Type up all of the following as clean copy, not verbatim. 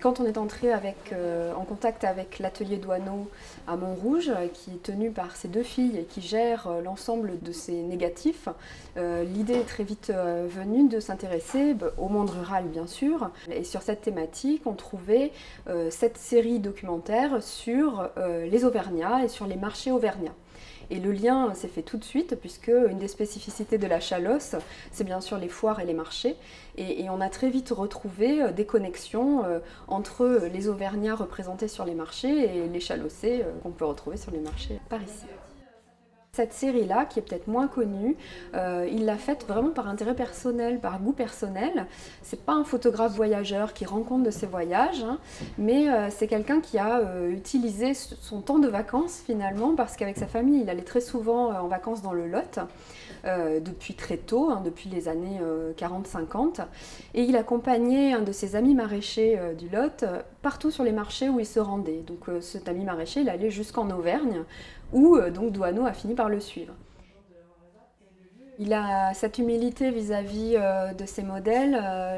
Quand on est entré en contact avec l'atelier Doisneau à Montrouge, qui est tenu par ses deux filles et qui gère l'ensemble de ces négatifs, l'idée est très vite venue de s'intéresser au monde rural bien sûr. Et sur cette thématique, on trouvait cette série documentaire sur les Auvergnats et sur les marchés auvergnats. Et le lien s'est fait tout de suite, puisque une des spécificités de la Chalosse, c'est bien sûr les foires et les marchés. Et on a très vite retrouvé des connexions entre les Auvergnats représentés sur les marchés et les Chalossais qu'on peut retrouver sur les marchés par ici. Cette série-là, qui est peut-être moins connue, il l'a faite vraiment par intérêt personnel, par goût personnel. C'est pas un photographe voyageur qui rend compte de ses voyages, hein, mais c'est quelqu'un qui a utilisé son temps de vacances finalement, parce qu'avec sa famille, il allait très souvent en vacances dans le Lot, depuis très tôt, hein, depuis les années 40-50, et il accompagnait un de ses amis maraîchers du Lot partout sur les marchés où il se rendait. Donc cet ami maraîcher, il allait jusqu'en Auvergne, où donc Doisneau a fini par le suivre. Il a cette humilité vis-à-vis de ses modèles.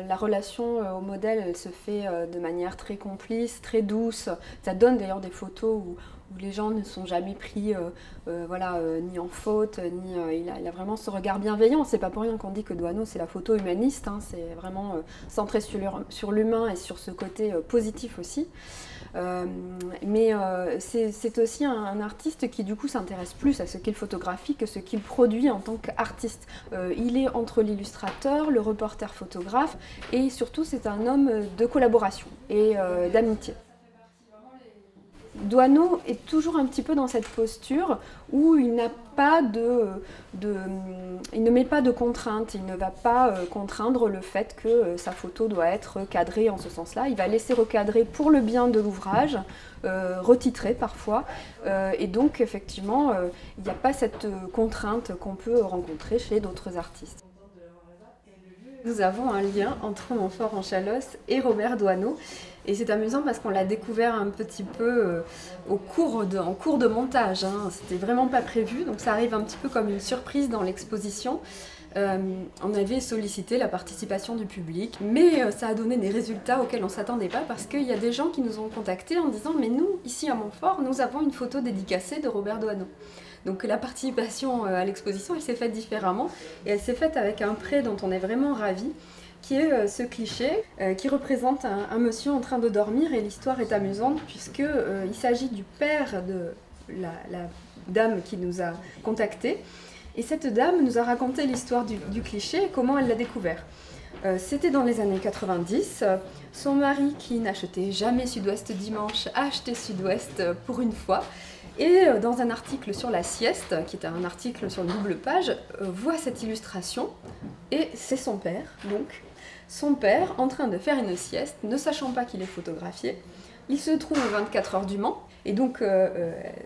La relation au modèle, elle se fait de manière très complice, très douce. Ça donne d'ailleurs des photos où les gens ne sont jamais pris voilà, ni en faute, ni il a vraiment ce regard bienveillant. C'est pas pour rien qu'on dit que Doisneau c'est la photo humaniste, hein, c'est vraiment centré sur l'humain et sur ce côté positif aussi. Mais c'est aussi un artiste qui du coup s'intéresse plus à ce qu'il photographie que ce qu'il produit en tant qu'artiste. Il est entre l'illustrateur, le reporter photographe et surtout c'est un homme de collaboration et d'amitié. Doisneau est toujours un petit peu dans cette posture où il n'a pas il ne met pas de contraintes, il ne va pas contraindre le fait que sa photo doit être cadrée en ce sens-là. Il va laisser recadrer pour le bien de l'ouvrage, retitrer parfois, et donc effectivement il n'y a pas cette contrainte qu'on peut rencontrer chez d'autres artistes. Nous avons un lien entre Montfort en Chalosse et Robert Doisneau. Et c'est amusant parce qu'on l'a découvert un petit peu en cours de montage. Hein. C'était vraiment pas prévu, donc ça arrive un petit peu comme une surprise dans l'exposition. On avait sollicité la participation du public, mais ça a donné des résultats auxquels on ne s'attendait pas parce qu'il y a des gens qui nous ont contactés en disant « Mais nous, ici à Montfort, nous avons une photo dédicacée de Robert Doisneau ». Donc la participation à l'exposition, elle s'est faite différemment et elle s'est faite avec un prêt dont on est vraiment ravis, qui est ce cliché qui représente un monsieur en train de dormir, et l'histoire est amusante puisqu'il s'agit du père de la dame qui nous a contactés, et cette dame nous a raconté l'histoire du cliché et comment elle l'a découvert. C'était dans les années 90, son mari qui n'achetait jamais Sud-Ouest Dimanche a acheté Sud-Ouest pour une fois. Et dans un article sur la sieste, qui est un article sur une double page, voit cette illustration, et c'est son père, donc. Son père en train de faire une sieste, ne sachant pas qu'il est photographié. Il se trouve aux 24 heures du Mans, et donc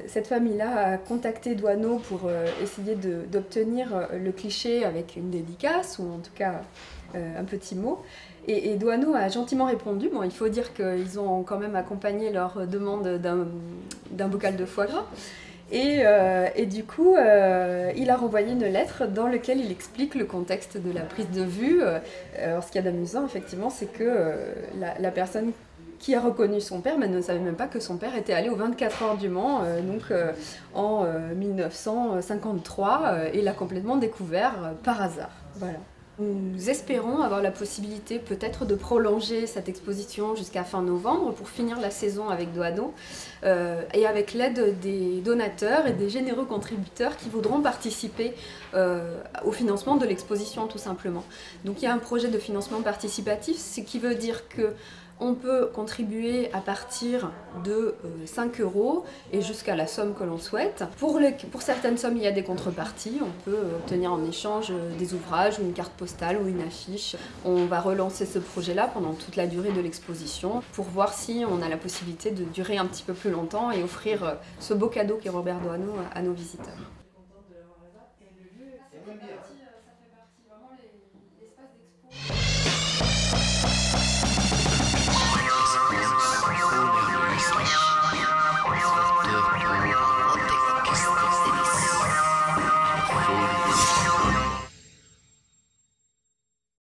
cette famille-là a contacté Doisneau pour essayer d'obtenir le cliché avec une dédicace, ou en tout cas un petit mot. Et Doisneau a gentiment répondu. Bon, il faut dire qu'ils ont quand même accompagné leur demande d'un bocal de foie gras. Et du coup, il a renvoyé une lettre dans laquelle il explique le contexte de la prise de vue. Alors, ce qu'il y a d'amusant, effectivement, c'est que la personne qui a reconnu son père, mais ne savait même pas que son père était allé aux 24 heures du Mans, en 1953, et l'a complètement découvert par hasard. Voilà. Nous espérons avoir la possibilité peut-être de prolonger cette exposition jusqu'à fin novembre pour finir la saison avec Doisneau, et avec l'aide des donateurs et des généreux contributeurs qui voudront participer au financement de l'exposition tout simplement. Donc il y a un projet de financement participatif, ce qui veut dire que on peut contribuer à partir de 5 € et jusqu'à la somme que l'on souhaite. Pour certaines sommes, il y a des contreparties. On peut obtenir en échange des ouvrages, ou une carte postale ou une affiche. On va relancer ce projet-là pendant toute la durée de l'exposition pour voir si on a la possibilité de durer un petit peu plus longtemps et offrir ce beau cadeau qu'est Robert Doisneau à nos visiteurs.